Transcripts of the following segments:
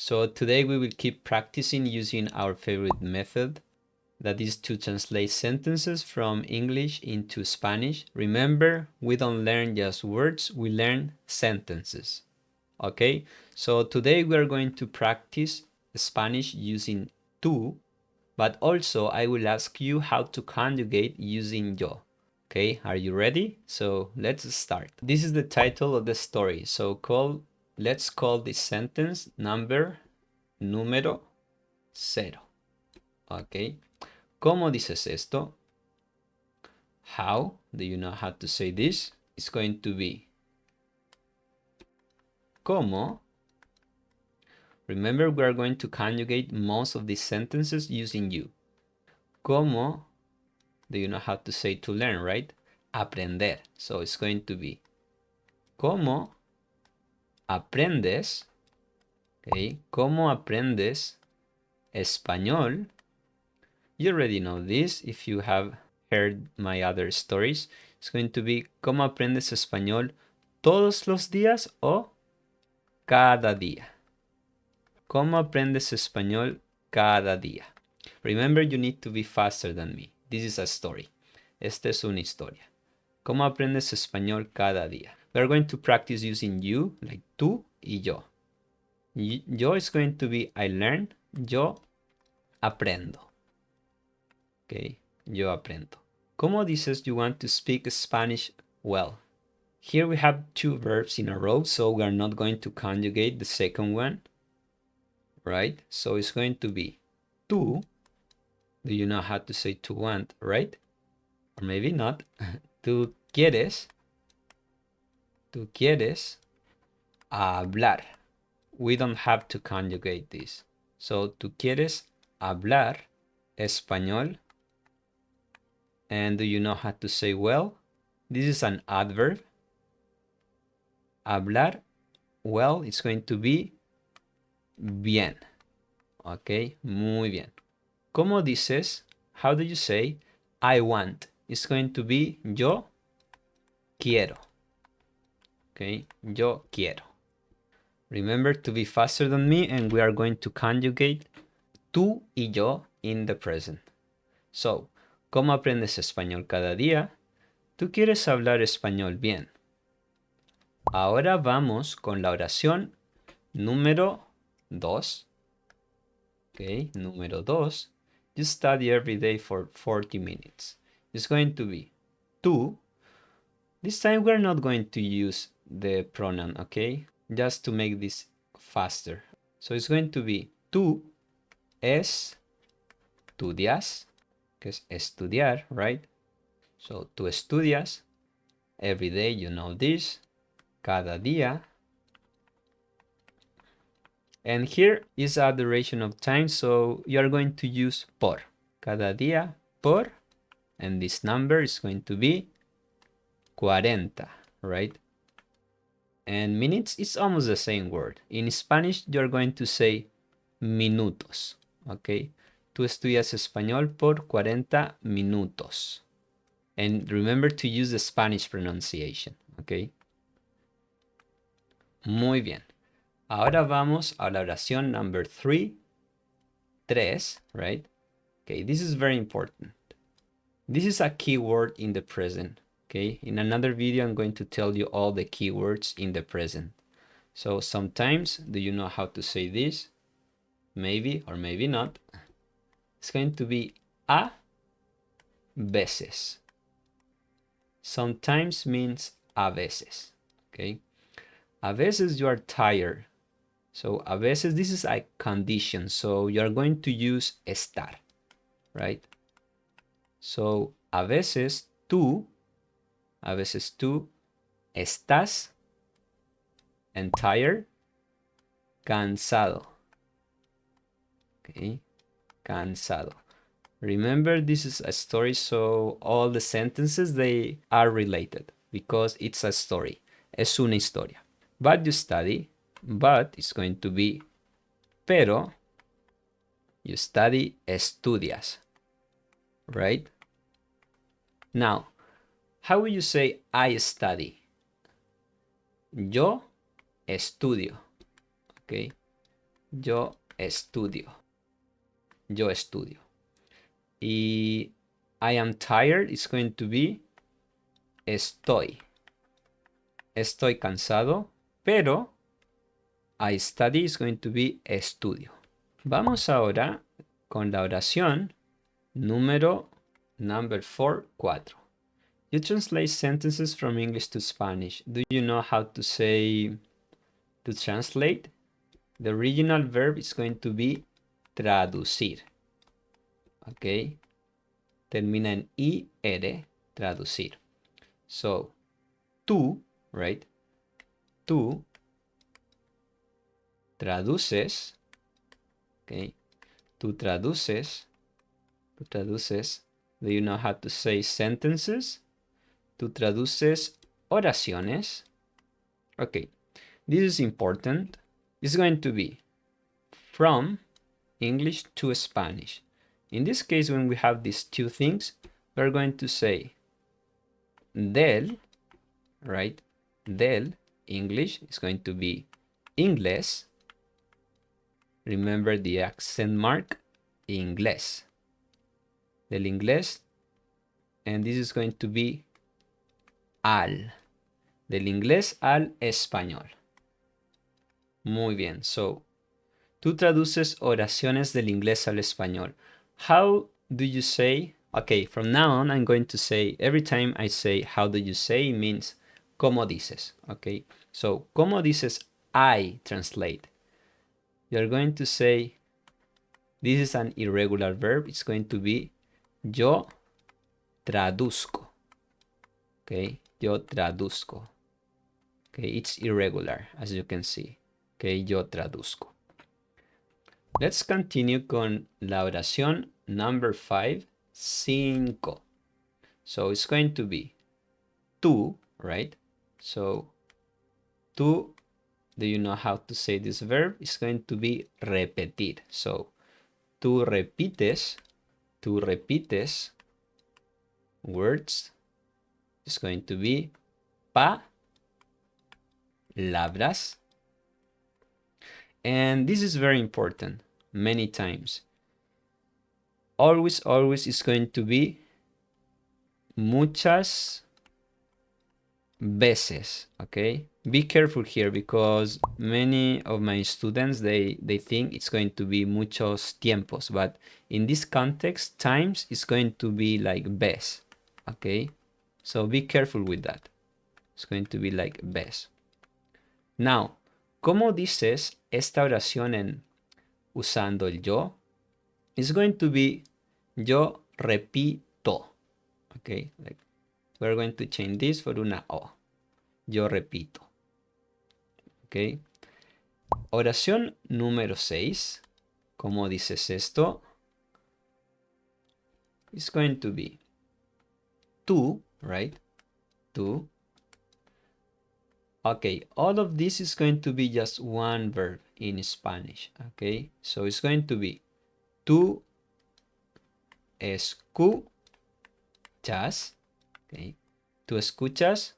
So today we will keep practicing using our favorite method, that is to translate sentences from English into Spanish. Remember, we don't learn just words, we learn sentences. Okay, so today we are going to practice Spanish using tú, but also I will ask you how to conjugate using yo. Okay, are you ready? So let's start. This is the title of the story. So let's call this sentence número 0. Okay, ¿cómo dices esto? How? Do you know how to say this? It's going to be ¿cómo? Remember, we are going to conjugate most of these sentences using you. ¿Cómo? Do you know how to say to learn, right? Aprender. So it's going to be ¿cómo aprendes? Okay, ¿cómo aprendes español? You already know this if you have heard my other stories. It's going to be ¿cómo aprendes español todos los días o cada día? ¿Cómo aprendes español cada día? Remember, you need to be faster than me. This is a story. Esta es una historia. ¿Cómo aprendes español cada día? We're going to practice using you, like tú y yo. Yo is going to be I learn. Yo aprendo. Okay, yo aprendo. ¿Cómo dices you want to speak Spanish well? Here we have two verbs in a row, so we are not going to conjugate the second one. Right? So it's going to be tú. Do you know how to say to want, right? Or maybe not. Tú quieres hablar. We don't have to conjugate this. So tú quieres hablar español. And do you know how to say well? This is an adverb. Hablar well, it's going to be bien. Okay, muy bien. ¿Cómo dices? How do you say I want? It's going to be yo quiero. Okay, yo quiero. Remember to be faster than me, and we are going to conjugate tú y yo in the present. So, ¿cómo aprendes español cada día? Tú quieres hablar español bien. Ahora vamos con la oración número 2. Okay, número 2. You study every day for 40 minutes. It's going to be tú. This time we're not going to use the pronoun, okay? Just to make this faster. So it's going to be tú estudias, que es estudiar, right? So tú estudias every day, you know this, cada día. And here is a duration of time, so you are going to use por. Cada día, por, and this number is going to be 40, right? And minutes is almost the same word. In Spanish, you're going to say minutos, okay? Tú estudias español por 40 minutos. And remember to use the Spanish pronunciation, okay? Muy bien. Ahora vamos a la oración number 3, right? Okay, this is very important. This is a keyword in the present, okay? In another video, I'm going to tell you all the keywords in the present. So sometimes, do you know how to say this? Maybe or maybe not. It's going to be a veces. Sometimes means a veces, okay? A veces you are tired. So a veces, this is a condition. So you are going to use estar, right? So a veces tú estás and tired, cansado. Okay, cansado. Remember, this is a story, so all the sentences, they are related because it's a story. Es una historia. But you study, but it's going to be pero. You study, estudias, right? Now, how will you say I study? Yo estudio, okay? Yo estudio. Yo estudio. Y I am tired is going to be estoy. Estoy cansado, pero I study is going to be estudio. Vamos ahora con la oración number 4. You translate sentences from English to Spanish. Do you know how to say to translate? The original verb is going to be traducir. Okay? Termina en IR, traducir. So, tú, right? Tú traduces, okay? Tú traduces. Do you know how to say sentences? Tú traduces oraciones. Okay, this is important. It's going to be from English to Spanish. In this case, when we have these two things, we're going to say del, right? Del English is going to be inglés. Remember the accent mark, inglés. Del inglés. And this is going to be al. Del inglés al español. Muy bien. So, tú traduces oraciones del inglés al español. How do you say? Okay, from now on, I'm going to say, every time I say, how do you say, it means, ¿cómo dices? Okay, so, ¿cómo dices I translate? You're going to say, this is an irregular verb. It's going to be, yo traduzco. Okay, yo traduzco. Okay, it's irregular, as you can see. Okay, yo traduzco. Let's continue con la oración number 5, 5. So it's going to be tú, right? So tú, do you know how to say this verb? It's going to be repetir. So tú repites words. It's going to be palabras. And this is very important, many times. Always is going to be muchas veces, okay? Be careful here because many of my students, they think it's going to be muchos tiempos, but in this context, times is going to be like ves, okay? So be careful with that. It's going to be like ves. Now, ¿cómo dices esta oración usando el yo? It's going to be yo repito. Okay, like we're going to change this for una O. Yo repito. Okay. Oración número 6. ¿Cómo dices esto? It's going to be tú, right? Tú. Okay, all of this is going to be just one verb in Spanish. Okay, so it's going to be tú escuchas. Okay, tú escuchas.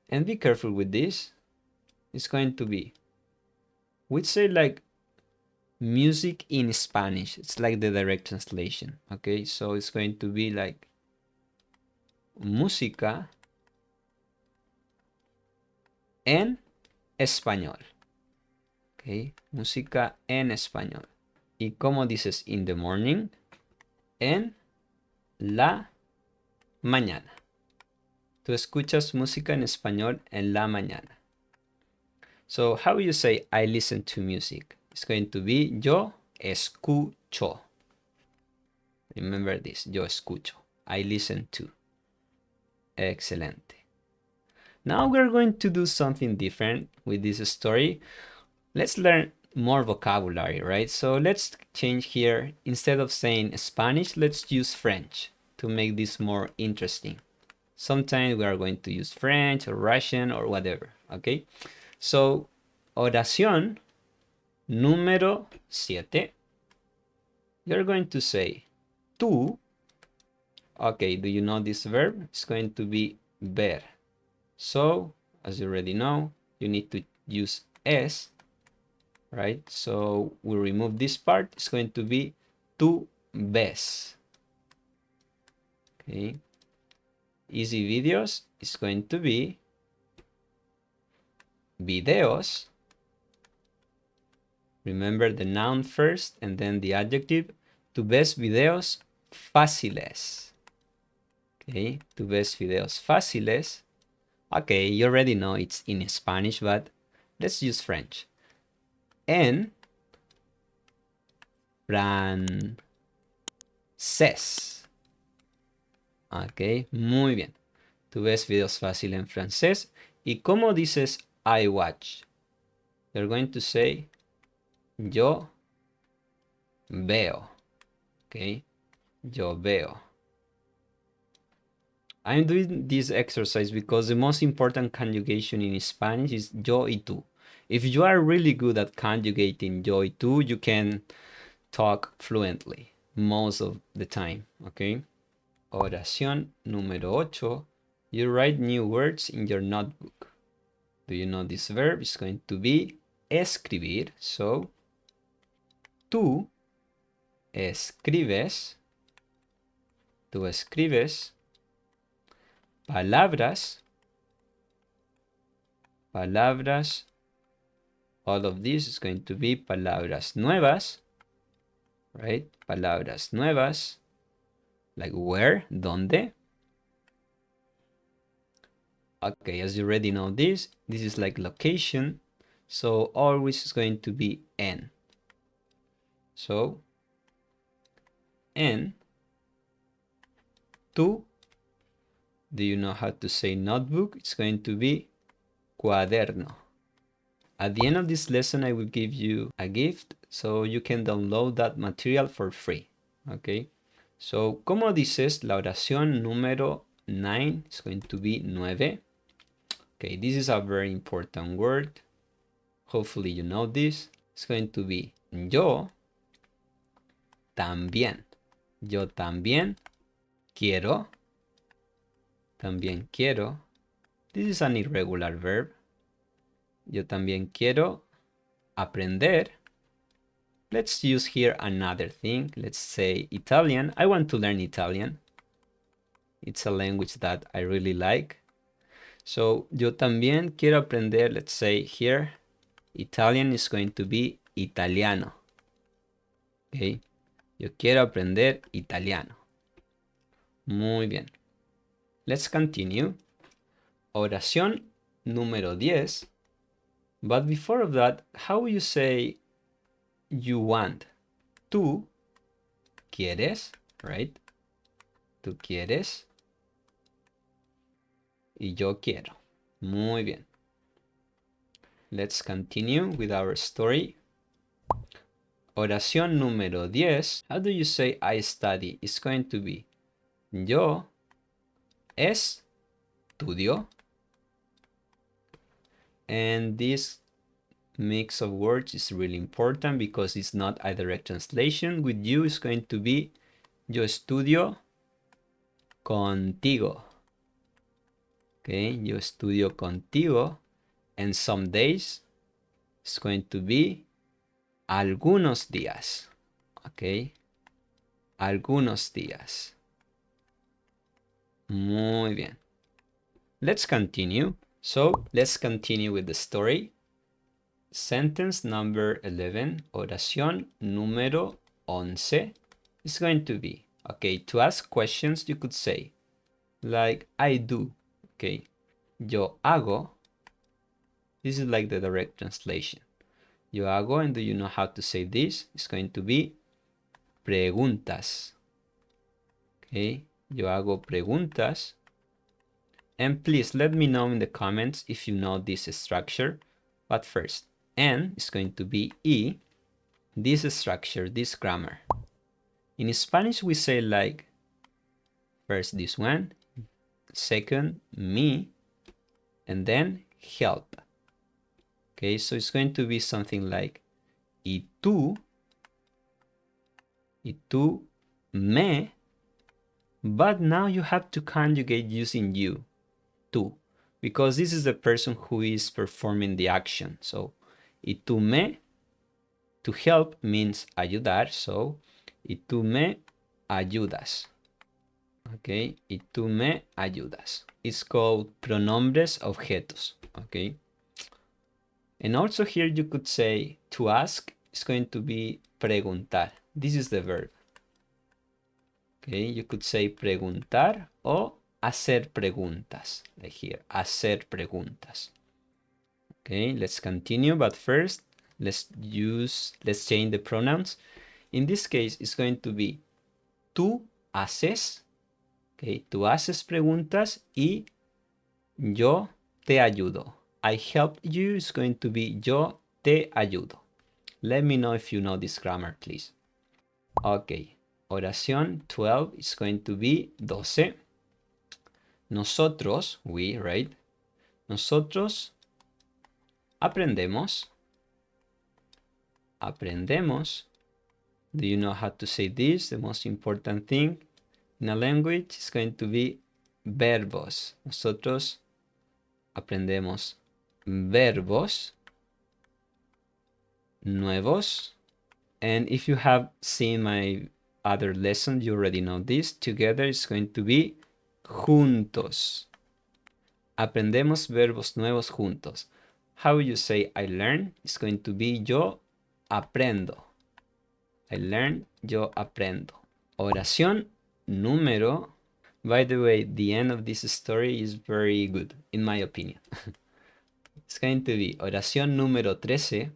And be careful with this. It's going to be, we'd say like music in Spanish. It's like the direct translation. Okay, so it's going to be like música en español. Okay, música en español. ¿Y cómo dices in the morning? En la mañana. Tú escuchas música en español en la mañana. So how you say I listen to music? It's going to be yo escucho. Remember this, yo escucho. I listen to. Excelente. Now we're going to do something different with this story. Let's learn more vocabulary, right? So let's change here. Instead of saying Spanish, let's use French to make this more interesting. Sometimes we are going to use French or Russian or whatever, okay? So, oración número 7. You're going to say tú. Okay, do you know this verb? It's going to be ver. So, as you already know, you need to use es, right? So we remove this part. It's going to be tú ves. Okay. Easy videos is going to be videos. Remember the noun first and then the adjective. Tú ves videos fáciles. Okay, tú ves videos fáciles. Okay, you already know it's in Spanish, but let's use French. En francés. Ok, muy bien. Tú ves videos fáciles en francés. ¿Y cómo dices I watch? You're going to say yo veo. Ok, yo veo. I'm doing this exercise because the most important conjugation in Spanish is yo y tú. If you are really good at conjugating yo y tú, you can talk fluently most of the time, okay? Oración número 8. You write new words in your notebook. Do you know this verb? It's going to be escribir. So, tú escribes. Tú escribes palabras. Palabras. All of this is going to be palabras nuevas. Right? Palabras nuevas. Like where, donde. Okay, as you already know this is like location. So always is going to be en. So, en. Tú. Do you know how to say notebook? It's going to be cuaderno. At the end of this lesson, I will give you a gift so you can download that material for free. Okay? So, ¿cómo dices la oración número 9? It's going to be nueve. Okay, this is a very important word. Hopefully you know this. It's going to be yo también. Yo también quiero. También quiero. This is an irregular verb. Yo también quiero aprender. Let's use here another thing. Let's say Italian. I want to learn Italian. It's a language that I really like. So, yo también quiero aprender, let's say here, Italian is going to be italiano. Okay. Yo quiero aprender italiano. Muy bien. Let's continue. Oración número 10. But before of that, how will you say you want? Tú quieres, right? Tú quieres. Y yo quiero. Muy bien. Let's continue with our story. Oración número 10. How do you say I study? It's going to be yo estudio. And this mix of words is really important because it's not a direct translation. With you, it's going to be yo estudio contigo. Okay, yo estudio contigo. And some days, it's going to be algunos días. Okay, algunos días. Muy bien. Let's continue. So, let's continue with the story. Sentence number 11, oración número 11 is going to be, okay, to ask questions, you could say, like, I do, okay, yo hago. This is like the direct translation. Yo hago, and do you know how to say this? It's going to be preguntas. Okay, yo hago preguntas. And please let me know in the comments if you know this structure. But first, N is going to be E. This structure, this grammar. In Spanish, we say like, first this one, second, me, and then help. Okay, so it's going to be something like, y tú me, but now you have to conjugate using you, tú, because this is the person who is performing the action. So, y tú me To help means ayudar, so y tú me ayudas. Okay, y tú me ayudas. It's called pronombres objetos. Okay. And also here you could say to ask is going to be preguntar. This is the verb. Okay, you could say preguntar o hacer preguntas. Like here, hacer preguntas. Okay, let's continue, but first let's change the pronouns. In this case, it's going to be tú haces, okay, tú haces preguntas y yo te ayudo. I help you is going to be yo te ayudo. Let me know if you know this grammar, please. Okay, oración 12 is going to be 12. Nosotros, we, right? Nosotros aprendemos. Aprendemos. Do you know how to say this? The most important thing in a language is going to be verbos. Nosotros aprendemos verbos nuevos. And if you have seen my other lesson, you already know this. Together is going to be juntos. Aprendemos verbos nuevos juntos. How will you say I learn? It's going to be yo aprendo. I learn, yo aprendo. Oración número. By the way, the end of this story is very good, in my opinion. It's going to be oración número 13.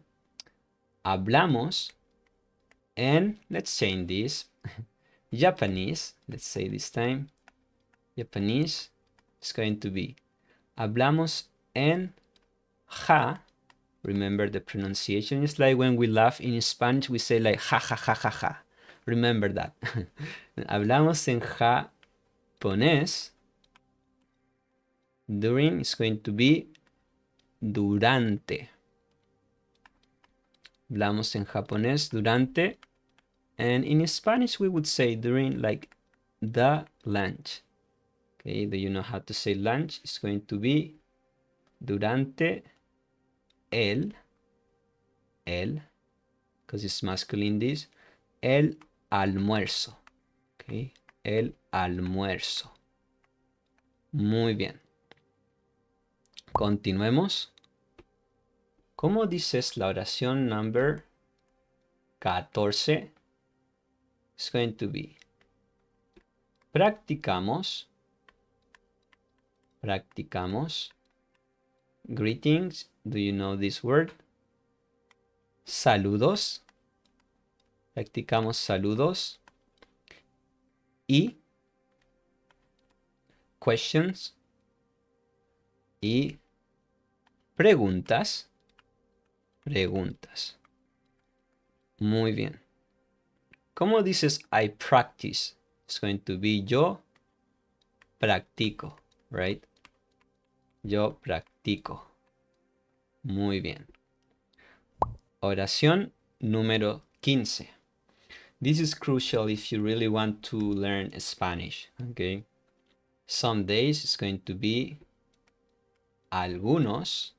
Hablamos, and let's change this. Japanese, let's say this time. Japanese is going to be hablamos en ja. Remember the pronunciation. It's like when we laugh in Spanish, we say like ja, ja, ja, ja, ja. Remember that. Hablamos en japonés. During is going to be durante. Hablamos en japonés durante. And in Spanish, we would say during like the lunch. Okay, do you know how to say lunch? It's going to be durante el, because it's masculine this, el almuerzo. Okay, el almuerzo. Muy bien. Continuemos. ¿Cómo dices la oración number 14? It's going to be practicamos. Practicamos. Greetings. Do you know this word? Saludos. Practicamos saludos. Y questions. Y preguntas. Preguntas. Muy bien. ¿Cómo dices I practice? It's going to be yo practico, right? Yo practico. Muy bien. Oración número 15. This is crucial if you really want to learn Spanish, okay? Some days it's going to be algunos,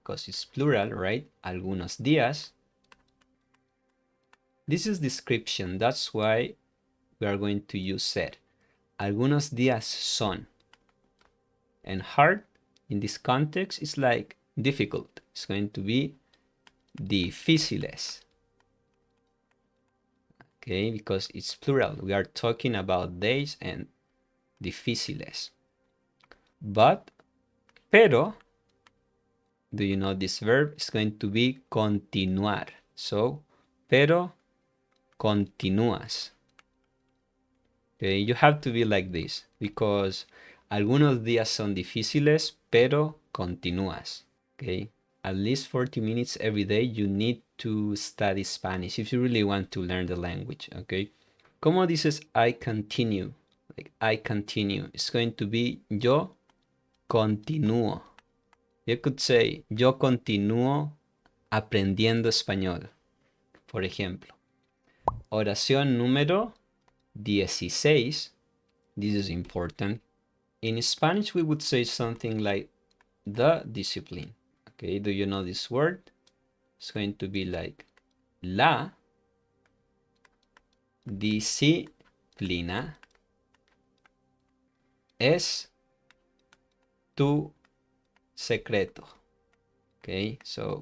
because it's plural, right? Algunos días. This is description, that's why we are going to use ser. Algunos días son. And hard, in this context, is like difficult. It's going to be difíciles. Okay, because it's plural. We are talking about days and difíciles. But, pero, do you know this verb? It's going to be continuar. So, pero continúas. Okay, you have to be like this because algunos días son difíciles, pero continúas. Okay, at least 40 minutes every day you need to study Spanish if you really want to learn the language. Okay, ¿cómo dices I continue? Like I continue. It's going to be yo continúo. You could say yo continúo aprendiendo español. Por ejemplo, oración número 16. This is important. In Spanish, we would say something like the discipline. Okay, do you know this word? It's going to be like La disciplina es tu secreto. Okay, so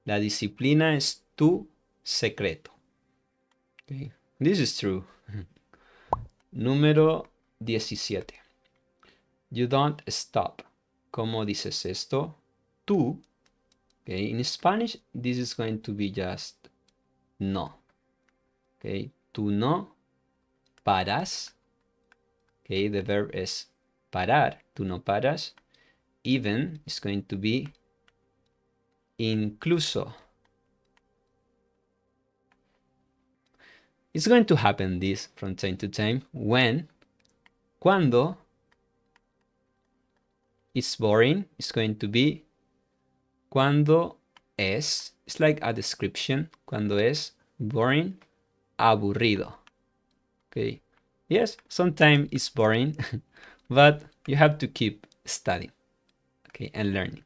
la disciplina es tu secreto. Okay, this is true. Número 17. You don't stop. ¿Cómo dices esto? Tú. Okay, in Spanish, this is going to be just no. Okay, tú no paras. Okay, the verb is parar. Tú no paras. Even is going to be incluso. It's going to happen this from time to time when, cuando, it's boring, it's going to be cuando es, it's like a description, cuando es boring, aburrido. Okay, yes, sometimes it's boring, but you have to keep studying, okay, and learning.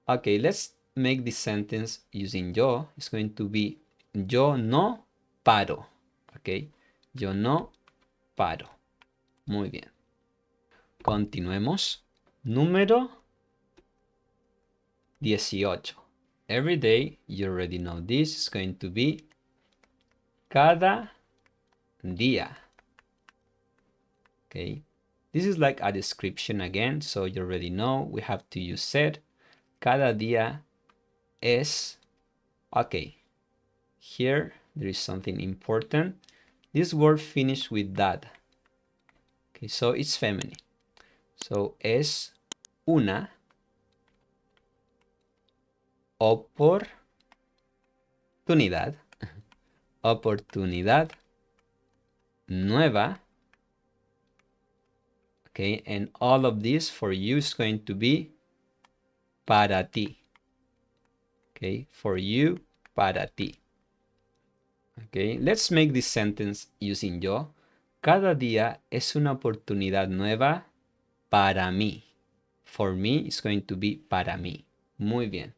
Okay, let's make this sentence using yo. It's going to be yo no paro. Okay, yo no paro. Muy bien. Continuemos. Número 18. Every day, you already know this, is going to be cada día. Okay, this is like a description again, so you already know we have to use ser. Cada día es. Okay, here there is something important. This word finishes with dad. Okay, so it's feminine. So es una oportunidad. Oportunidad nueva. Okay, and all of this for you is going to be para ti. Okay, for you, para ti. Okay, let's make this sentence using yo. Cada día es una oportunidad nueva para mí. For me is going to be para mí. Muy bien.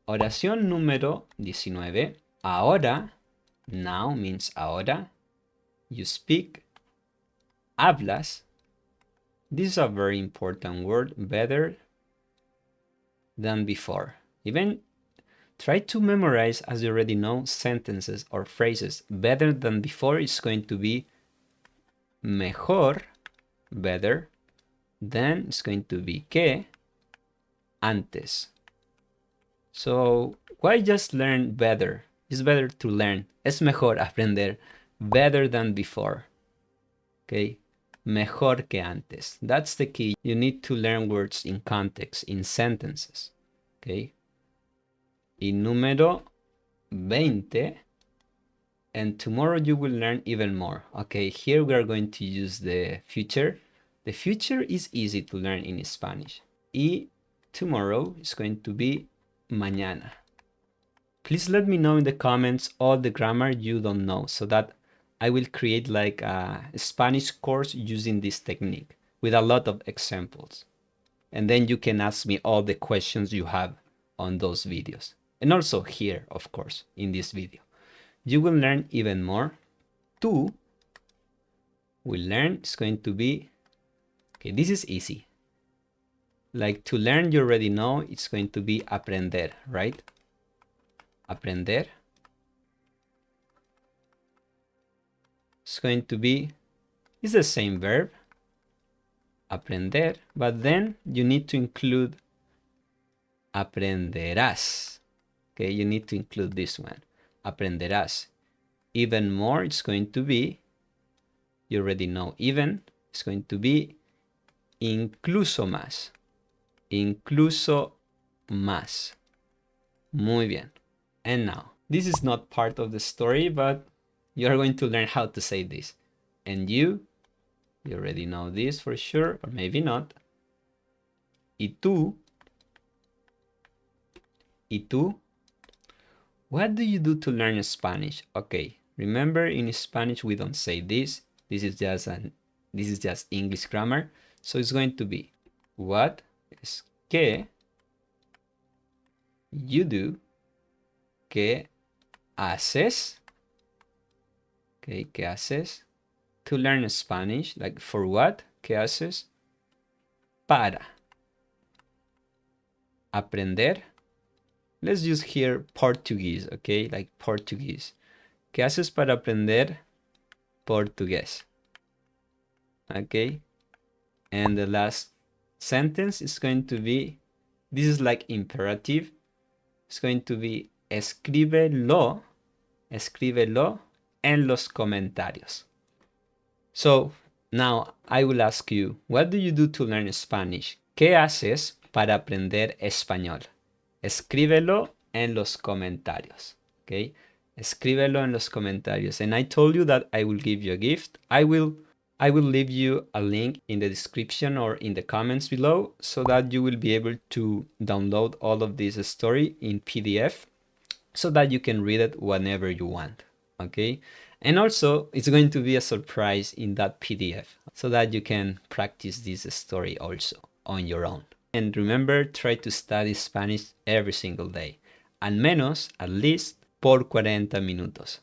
Oración número 19. Ahora, now means ahora. You speak, hablas. This is a very important word, better than before. Even try to memorize, as you already know, sentences or phrases. Better than before is going to be mejor, better. Then it's going to be que, antes. So why just learn better? It's better to learn. Es mejor aprender. Better than before. Okay? Mejor que antes. That's the key. You need to learn words in context, in sentences. Okay? Y número 20. And tomorrow you will learn even more. Okay, here we are going to use the future. The future is easy to learn in Spanish. Y tomorrow is going to be mañana. Please let me know in the comments all the grammar you don't know so that I will create like a Spanish course using this technique with a lot of examples. And then you can ask me all the questions you have on those videos. And also here, of course, in this video. You will learn even more. Tú will learn, it's going to be, okay, this is easy. Like to learn, you already know, it's going to be aprender, right? Aprender. It's going to be, it's the same verb, aprender, but then you need to include aprenderás. Okay, you need to include this one, aprenderás. Even more, it's going to be, you already know, even, it's going to be incluso más. Incluso más. Muy bien. And now, this is not part of the story, but you are going to learn how to say this. And you already know this for sure, or maybe not. Y tú. Y tú. What do you do to learn Spanish? Okay, remember in Spanish we don't say this. This is just English grammar. So it's going to be what is que you do, que haces? Okay, ¿qué haces? To learn Spanish, like for what? ¿Qué haces? Para aprender. Let's use here Portuguese, okay? Like Portuguese. ¿Qué haces para aprender portugués? Okay? And the last sentence is going to be, this is like imperative. It's going to be escríbelo en los comentarios. So now I will ask you, what do you do to learn Spanish? ¿Qué haces para aprender español? Escríbelo en los comentarios. Okay? Escríbelo en los comentarios. And I told you that I will give you a gift. I will leave you a link in the description or in the comments below so that you will be able to download all of this story in PDF so that you can read it whenever you want. Okay? And also, it's going to be a surprise in that PDF so that you can practice this story also on your own. And remember, try to study Spanish every single day. Al menos, at least, por 40 minutos.